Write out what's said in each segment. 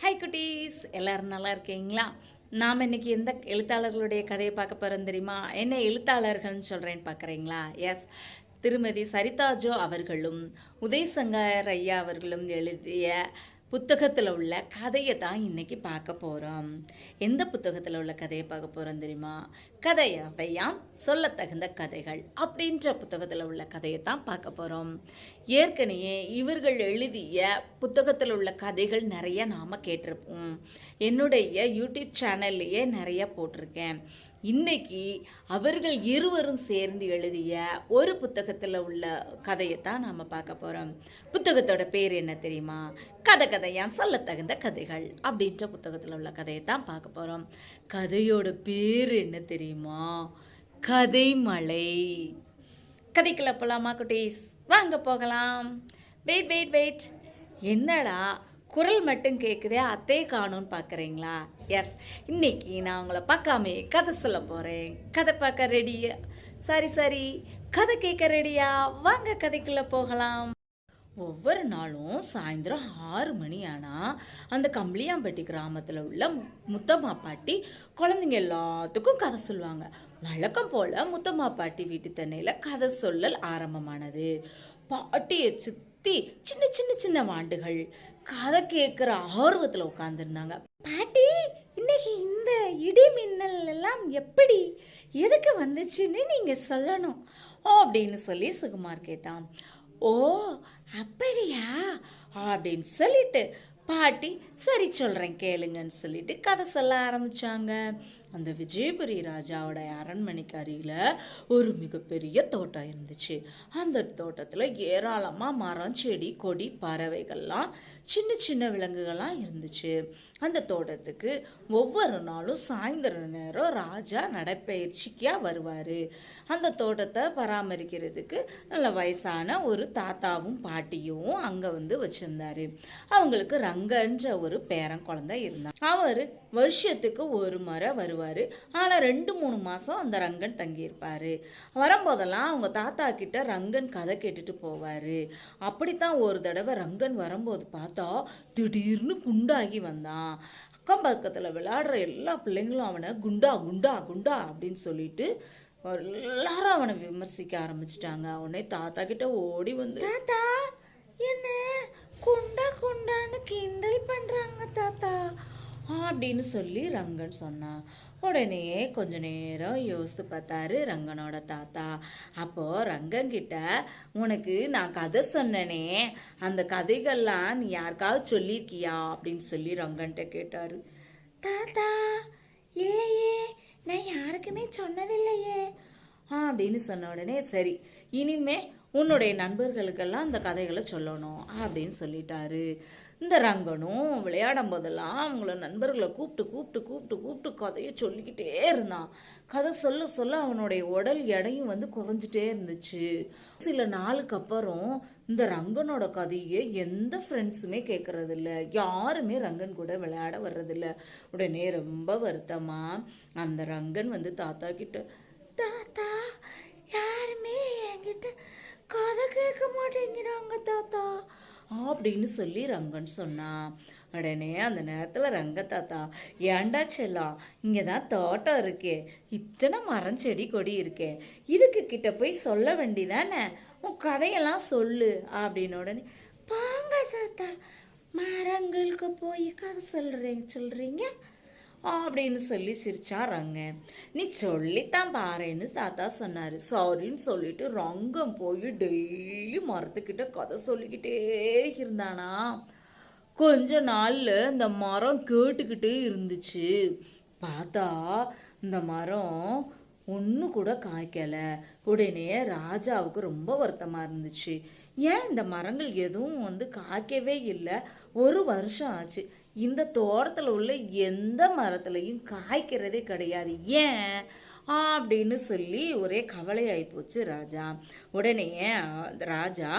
Hi குட்டீஸ், எல்லாரும் நல்லா இருக்கீங்களா? நாம் இன்னைக்கு எந்த எழுத்தாளர்களுடைய கதையை பார்க்க போகிறோம் தெரியுமா? என்ன எழுத்தாளர்கள்னு சொல்கிறேன்னு பார்க்குறீங்களா? எஸ், திருமதி சரிதா ஜோ அவர்களும் உதயசங்கர் ஐயா அவர்களும் எழுதிய புத்தகத்தில் உள்ள கதையை தான் இன்னைக்கு பார்க்க போகிறோம். எந்த புத்தகத்தில் உள்ள கதையை பார்க்க போகிறோம் தெரியுமா? கதையாம் சொல்ல தகுந்த கதைகள் அப்படின்ற புத்தகத்தில் உள்ள கதையை தான் பார்க்க போகிறோம். ஏற்கனவே இவர்கள் எழுதிய புத்தகத்தில் உள்ள கதைகள் நிறைய நாம் கேட்டிருப்போம். என்னுடைய யூடியூப் சேனல்லையே நிறைய போட்டிருக்கேன். இன்னைக்கு அவர்கள் இருவரும் சேர்ந்து எழுதிய ஒரு புத்தகத்தில் உள்ள கதையை தான் நாம் பார்க்க போகிறோம். புத்தகத்தோட பேர் என்ன தெரியுமா? கதையாம் சொல்ல தகுந்த கதைகள் அப்படின்ற புத்தகத்தில் உள்ள கதையை தான் பார்க்க போகிறோம். கதையோட பேர் என்ன தெரியுமா? கதைமலை. கதைக்குள்ள போகலாமா குட்டீஸ்? வாங்க போகலாம். வெயிட், என்னடா குரல் மட்டும் கேட்குதே, அத்தையே காணும்னு பார்க்குறீங்களா? எஸ், இன்னைக்கு நான் உங்களை பார்க்காமே கதை சொல்ல போகிறேன். கதை பார்க்க ரெடியா? சரி, கதை கேட்க ரெடியா? வாங்க கதைக்குள்ளே போகலாம். ஒவ்வொரு நாளும் சாயந்தரம் 6 மணி ஆனால் அந்த கம்பளியாம்பட்டி கிராமத்தில் உள்ள முத்தம்மா பாட்டி குழந்தைங்க எல்லாத்துக்கும் கதை சொல்லுவாங்க. வழக்கம் போல் முத்தம்மா பாட்டி வீட்டு தென்னையில் கதை சொல்லல் ஆரம்பமானது. பாட்டியை சுற்றி சின்ன வாண்டுகள் கதை கேட்குற ஆர்வத்தில் உட்காந்துருந்தாங்க. பாட்டி, இன்னைக்கு இந்த இடி மின்னல் எல்லாம் எப்படி, எதுக்கு வந்துச்சுன்னு நீங்கள் சொல்லணும் அப்படின்னு சொல்லி சுகுமார் கேட்டான். ஓ அப்படியா அப்படின்னு சொல்லிட்டு பாட்டி சரி சொல்கிறேன் கேளுங்கன்னு சொல்லிட்டு கதை சொல்ல ஆரம்பித்தாங்க. அந்த விஜயபுரி ராஜாவோட அரண்மனைக்கு அருகில் ஒரு மிகப்பெரிய தோட்டம் இருந்துச்சு. அந்த தோட்டத்தில் ஏராளமாக மரம், செடி, கொடி, பறவைகள்லாம் சின்ன விலங்குகள்லாம் இருந்துச்சு. அந்த தோட்டத்துக்கு ஒவ்வொரு நாளும் சாயந்தர நேரம் ராஜா நடைப்பயிற்சிக்காக வருவார். அந்த தோட்டத்தை பராமரிக்கிறதுக்கு நல்ல வயசான ஒரு தாத்தாவும் பாட்டியும் அங்கே வச்சுருந்தாரு. அவங்களுக்கு ரங்கன்ற ஒரு பேரன் குழந்தை இருந்தார். அவர் வருஷத்துக்கு ஒரு முறை வருவார். ஆனால் 2-3 மாதம் அந்த ரங்கன் தங்கியிருப்பார். வரும்போதெல்லாம் அவங்க தாத்தா கிட்ட ரங்கன் கதை கேட்டுட்டு போவார். அப்படித்தான் ஒரு தடவை ரங்கன் வரும்போது பார்த்தா திடீர்னு குண்டாகி வந்தான். அக்கம் பக்கத்தில் விளையாடுற எல்லா பிள்ளைங்களும் அவனை குண்டா குண்டா குண்டா அப்படின்னு சொல்லிட்டு எல்லாரும் அவனை விமர்சிக்க ஆரம்பிச்சிட்டாங்க. உடனே தாத்தா கிட்ட ஓடி வந்து, தாத்தா என்ன குண்டான்னு கிண்டல் பண்றாங்க தாத்தா அப்படின்னு சொல்லி ரங்கன் சொன்னான். உடனே கொஞ்ச நேரம் யோசித்து பார்த்தாரு ரங்கனோட தாத்தா. அப்போ ரங்கன் கிட்ட, உனக்கு நான் கதை சொன்னனே, அந்த கதைகள்லாம் நீ யாருக்காவது சொல்லியிருக்கியா அப்படின்னு சொல்லி ரங்கன்கிட்ட கேட்டாரு. தாத்தா, இல்லையே, நான் யாருக்குமே சொன்னதில்லையே அப்படின்னு சொன்ன உடனே, சரி, இனிமே உன்னுடைய நண்பர்களுக்கெல்லாம் அந்த கதைகளை சொல்லணும் அப்படின்னு சொல்லிட்டாரு. இந்த ரங்கனும் விளையாடும் போதெல்லாம் அவங்கள நண்பர்களை கூப்பிட்டு கதையை சொல்லிக்கிட்டே இருந்தான். கதை சொல்ல அவனுடைய உடல் எடையும் குறைஞ்சிட்டே இருந்துச்சு. சில நாளுக்கு அப்புறம் இந்த ரங்கனோட கதையை எந்த ஃப்ரெண்ட்ஸுமே கேட்கறது இல்லை, யாருமே ரங்கன் கூட விளையாட வர்றதில்ல. உடனே ரொம்ப வருத்தமா அந்த ரங்கன் தாத்தா கிட்ட, தாத்தா, யாருமே என்கிட்ட கதை கேட்க மாட்டேங்கிறாங்க தாத்தா அப்படின்னு சொல்லி ரங்கன் சொன்னான். உடனே அந்த நேரத்தில் ரங்க தாத்தா, ஏண்டா செல்லாம், இங்கே தான் தோட்டம் இருக்கே, இத்தனை மரம், செடி, கொடி இருக்கே, இதுக்கு கிட்ட போய் சொல்ல வேண்டிதானே, உன் கதையெல்லாம் சொல்லு அப்படின்னு. உடனே, பாங்க தாத்தா, மரங்களுக்கு போய் கதை சொல்றீங்க அப்படின்னு சொல்லி சிரிச்சா ரங்க. நீ சொல்லித்தான் பாருன்னு தாத்தா சொன்னாரு. சாரின்னு சொல்லிட்டு ரங்கம் போய் டெய்லி மரத்துக்கிட்ட கதை சொல்லிக்கிட்டே இருந்தானா. கொஞ்ச நாள்ல இந்த மரம் கேட்டுக்கிட்டே இருந்துச்சு. பார்த்தா இந்த மரம் ஒன்று கூட காய்க்கல. உடனே ராஜாவுக்கு ரொம்ப வருத்தமா இருந்துச்சு. ஏன் இந்த மரங்கள் எதுவும் காய்க்கவே இல்லை? 1 வருஷம் ஆச்சு, இந்த தோட்டத்தில் உள்ள எந்த மரத்துலையும் காய்க்கிறதே கிடையாது, ஏன் அப்படின்னு சொல்லி ஒரே கவலையாகி போச்சு ராஜா. உடனே ராஜா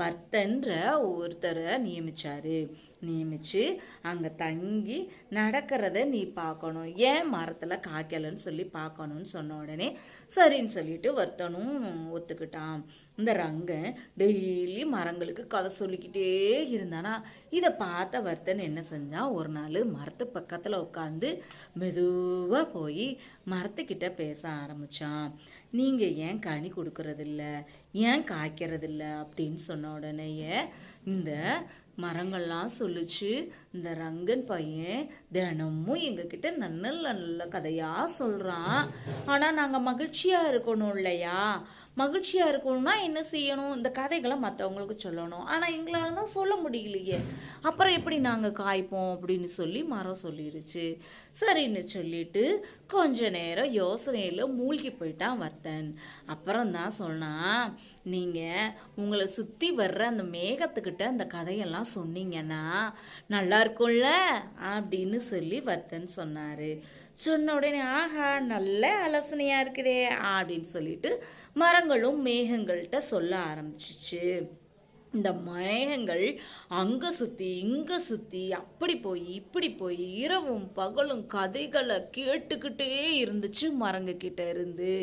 வர்த்தன்ற ஒருத்தரை நியமிச்சு அங்கே தங்கி நடக்கிறத நீ பார்க்கணும், ஏன் மரத்தில் காய்க்கலன்னு சொல்லி பார்க்கணும்னு சொன்ன உடனே சரின்னு சொல்லிட்டு வர்த்தனும் ஒத்துக்கிட்டான். இந்த ரங்கன் டெய்லி மரங்களுக்கு கதை சொல்லிக்கிட்டே இருந்தானா. இதை பார்த்த வர்த்தன் என்ன செஞ்சான், ஒரு நாள் மரத்து பக்கத்தில் உட்காந்து மெதுவாக போய் மரத்துக்கிட்ட பேச ஆரம்பிச்சான். நீங்கள் ஏன் கனி கொடுக்கறதில்ல, ஏன் காய்க்கிறதில்ல அப்படின்னு சொன்ன உடனேயே இந்த மரங்கள்லாம் சொல்லிச்சு, இந்த ரங்கன் பையன் தினமும் எங்ககிட்ட நல்ல நல்ல கதையா சொல்றான், ஆனா நாங்க மகிழ்ச்சியா இருக்கணும் இல்லையா, மகிழ்ச்சியா இருக்கணும்னா என்ன செய்யணும், இந்த கதைகளை மற்றவங்களுக்கு சொல்லணும், ஆனா எங்களால தான் சொல்ல முடியலையே, அப்புறம் எப்படி நாங்க காய்ப்போம் அப்படின்னு சொல்லி மரம் சொல்லிருச்சு. சரின்னு சொல்லிட்டு கொஞ்ச நேரம் யோசனையில மூழ்கி போயிட்டான் வர்த்தன். அப்புறம் தான் சொன்னான், நீங்க உங்களை சுத்தி வர்ற அந்த மேகத்துக்கிட்ட அந்த கதையெல்லாம் சொன்னீங்கன்னா நல்லா இருக்கும்ல அப்படின்னு சொல்லி வர்த்தன் சொன்னாரு. சொன்ன உடனே ஆஹா நல்ல ஆலோசனையா இருக்குதே அப்படின்னு சொல்லிட்டு மரங்களும் மேகங்கள்கிட்ட சொல்ல ஆரம்பிச்சிச்சு. இந்த மேகங்கள் அங்க சுத்தி இங்க சுத்தி அப்படி போய் இப்படி போய் இரவும் பகலும் கதைகளை கேட்டுக்கிட்டே இருந்துச்சு மரங்க கிட்ட இருந்து.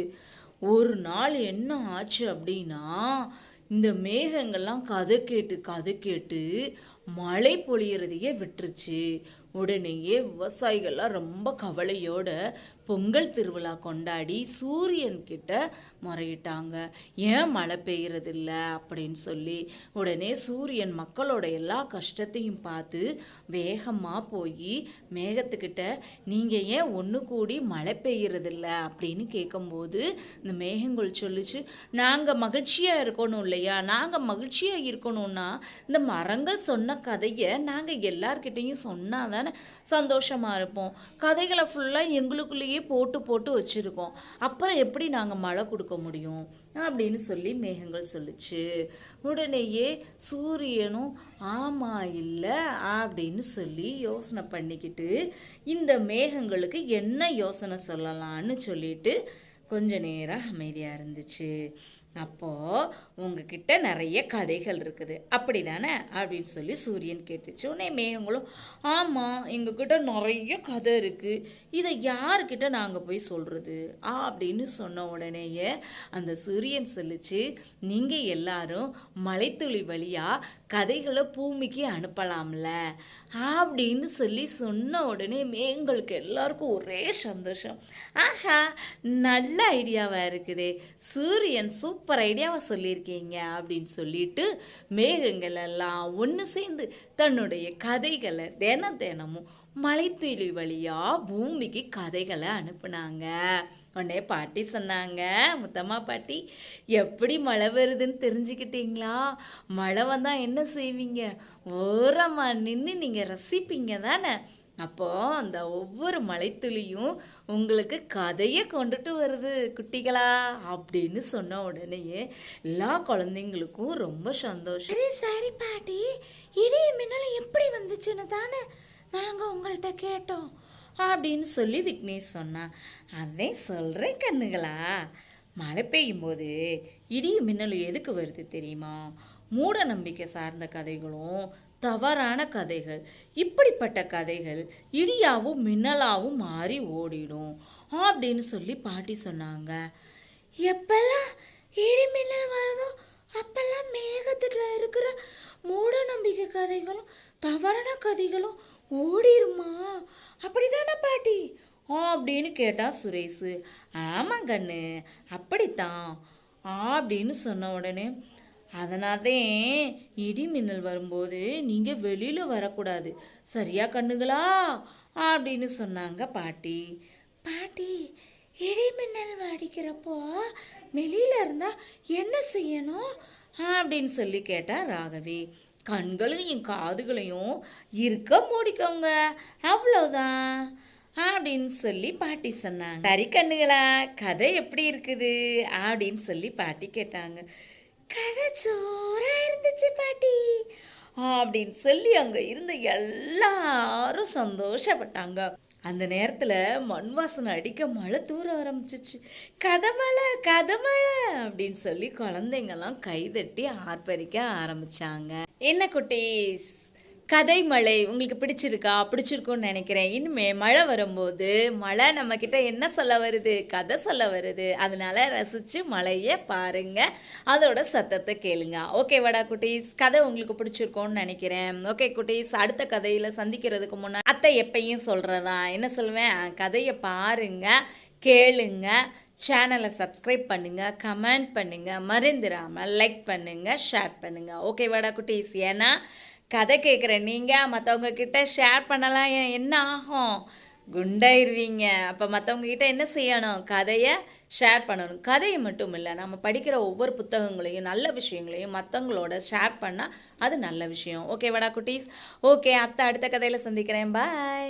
ஒரு நாள் என்ன ஆச்சு அப்படின்னா, இந்த மேகங்கள்லாம் கதை கேட்டு மழை பொழியறதையே விட்டுருச்சு. உடனேயே விவசாயிகள்லாம் ரொம்ப கவலையோட பொங்கல் திருவிழா கொண்டாடி சூரியன் கிட்ட முறையிட்டாங்க, ஏன் மழை பெய்யறதில்ல அப்படின்னு சொல்லி. உடனே சூரியன் மக்களோட எல்லா கஷ்டத்தையும் பார்த்து வேகமா போய் மேகத்துக்கிட்ட நீங்க ஏன் ஒன்று கூடி மழை பெய்யறதில்ல அப்படின்னு கேட்கும்போது இந்த மேகங்கள் சொல்லிச்சு, நாங்க மகிழ்ச்சியா இருக்கணும் இல்லையா, நாங்க மகிழ்ச்சியா இருக்கணும்னா இந்த மரங்கள் சொன்ன கதையை நாங்க எல்லார்கிட்டையும் சொன்னாதான் சந்தோஷமா இருப்போம், கதைகளை ஃபுல்லா எங்களுக்குள்ளேயே போட்டு வச்சிருக்கோம், அப்புறம் எப்படி நாங்க மழை கொடுக்க முடியும் அப்படின்னு சொல்லி மேகங்கள் சொல்லுச்சு. உடனேயே சூரியனும் ஆமா இல்ல அப்படின்னு சொல்லி யோசனை பண்ணிக்கிட்டு இந்த மேகங்களுக்கு என்ன யோசனை சொல்லலான்னு சொல்லிட்டு கொஞ்ச நேரம் அமைதியா இருந்துச்சு. அப்போ உங்ககிட்ட நிறைய கதைகள் இருக்குது அப்படிதானே அப்படின்னு சொல்லி சூரியன் கேட்டுச்சு. உடனே மேகங்களும் ஆமா எங்ககிட்ட நிறைய கதை இருக்கு, இதை யாருக்கிட்ட நாங்க போய் சொல்றது அப்படின்னு சொன்ன உடனேயே அந்த சூரியன் சொல்லிச்சு, நீங்க எல்லாரும் மலைத்துளி வழியா கதைகளை பூமிக்கு அனுப்பலாம்ல அப்படின்னு சொல்லி சொன்ன உடனே மேகங்களுக்கு எல்லாருக்கும் ஒரே சந்தோஷம். ஆஹா நல்ல ஐடியாவா இருக்குதே, சூரியன் சூப்பர் ஐடியாவை சொல்லியிருக்கீங்க அப்படின்னு சொல்லிட்டு மேகங்கள் எல்லாம் ஒன்று சேர்ந்து தன்னுடைய கதைகளை தினமும் மலைத்துளி வழியா பூமிக்கு கதைகளை அனுப்புனாங்க. உடனே பாட்டி சொன்னாங்க, முத்தம்மா பாட்டி எப்படி மழை வருதுன்னு தெரிஞ்சுக்கிட்டீங்களா, மழை வந்தா என்ன செய்வீங்க, ஓரமா நின்று நீங்க ரசிப்பீங்க தானே, அப்போ அந்த ஒவ்வொரு மலைத்துளியும் உங்களுக்கு கதையை கொண்டுட்டு வருது குட்டிகளா அப்படின்னு சொன்ன உடனேயே எல்லா குழந்தைங்களுக்கும் ரொம்ப சந்தோஷம். சரி சரி பாட்டி, இடி மின்னல் எப்படி வந்துச்சுன்னு தானே நாங்க உங்கள்கிட்ட கேட்டோம் அப்படின்னு சொல்லி விக்னேஷ் சொன்னான். அதே சொல்றேன் கண்ணுகளா, மழை பெய்யும் போது இடி மின்னல் எதுக்கு வருது தெரியுமா, மூட நம்பிக்கை சார்ந்த கதைகளும் தவறான கதைகள், இப்படிப்பட்ட கதைகள் இடியாவும் மின்னலாவும் மாறி ஓடிடும் அப்படின்னு சொல்லி பாட்டி சொன்னாங்க. எப்பெல்லாம் இடி மின்னல் வருதோ அப்பெல்லாம் மேகத்துல இருக்கிற மூட நம்பிக்கை கதைகளும் தவறான கதைகளும் ஓடிருமா, அப்படித்தானே பாட்டி அப்படின்னு கேட்டா சுரேஷ். ஆமாம் கண்ணு அப்படித்தான் அப்படின்னு சொன்ன உடனே அதனால்தான் இடி மின்னல் வரும்போது நீங்கள் வெளியில் வரக்கூடாது சரியா கண்ணுங்களா அப்படின்னு சொன்னாங்க பாட்டி. பாட்டி இடி மின்னல் அடிக்கிறப்போ வெளியில இருந்தா என்ன செய்யணும் அப்படின்னு சொல்லி கேட்டா ராகவி. கண்களையும் காதுகளையும் இருக்க மூடிக்கோங்க அவ்வளோதான் அப்படின்னு சொல்லி பாட்டி சொன்னாங்க. சரி கண்ணுகளா, கதை எப்படி இருக்குது அப்படின்னு சொல்லி பாட்டி கேட்டாங்க. கதை சோறா இருந்துச்சு பாட்டி அப்படின்னு சொல்லி அங்க இருந்த எல்லாரும் சந்தோஷப்பட்டாங்க. அந்த நேரத்தில் மண் வாசனை அடிக்க மழை தூர ஆரம்பிச்சிச்சு. கதை மழை கதை மழை அப்படின்னு சொல்லி குழந்தைங்கெல்லாம் கைதட்டி ஆர்ப்பரிக்க ஆரம்பிச்சாங்க. என்ன குட்டீஸ், கதை மழை உங்களுக்கு பிடிச்சிருக்கா? பிடிச்சிருக்கும்னு நினைக்கிறேன். இனிமே மழை வரும்போது மழை நம்மக்கிட்ட என்ன சொல்ல வருது? கதை சொல்ல வருது. அதனால ரசித்து மழையை பாருங்க, அதோட சத்தத்தை கேளுங்க. ஓகேவாடா குட்டீஸ்? கதை உங்களுக்கு பிடிச்சிருக்கோன்னு நினைக்கிறேன். ஓகே குட்டீஸ், அடுத்த கதையில் சந்திக்கிறதுக்கு முன்னாடி அத்தை எப்பயும் சொல்கிறதா என்ன சொல்லுவேன்? கதையை பாருங்க, கேளுங்க, சேனலை சப்ஸ்கிரைப் பண்ணுங்கள், கமெண்ட் பண்ணுங்கள், மறந்துடாமல் லைக் பண்ணுங்கள், ஷேர் பண்ணுங்கள். ஓகேவாடா குட்டீஸ்? ஏன்னா கதை கேட்குற நீங்கள் மற்றவங்க கிட்ட ஷேர் பண்ணலாம், என்ன ஆகும்? குண்டாயிருவீங்க. அப்போ மற்றவங்க கிட்ட என்ன செய்யணும்? கதையை ஷேர் பண்ணணும். கதையை மட்டும் இல்லை, நம்ம படிக்கிற ஒவ்வொரு புத்தகங்களையும் நல்ல விஷயங்களையும் மற்றவங்களோட ஷேர் பண்ணால் அது நல்ல விஷயம். ஓகேவாடா குட்டீஸ்? ஓகே, அடுத்த கதையில் சந்திக்கிறேன். பாய்.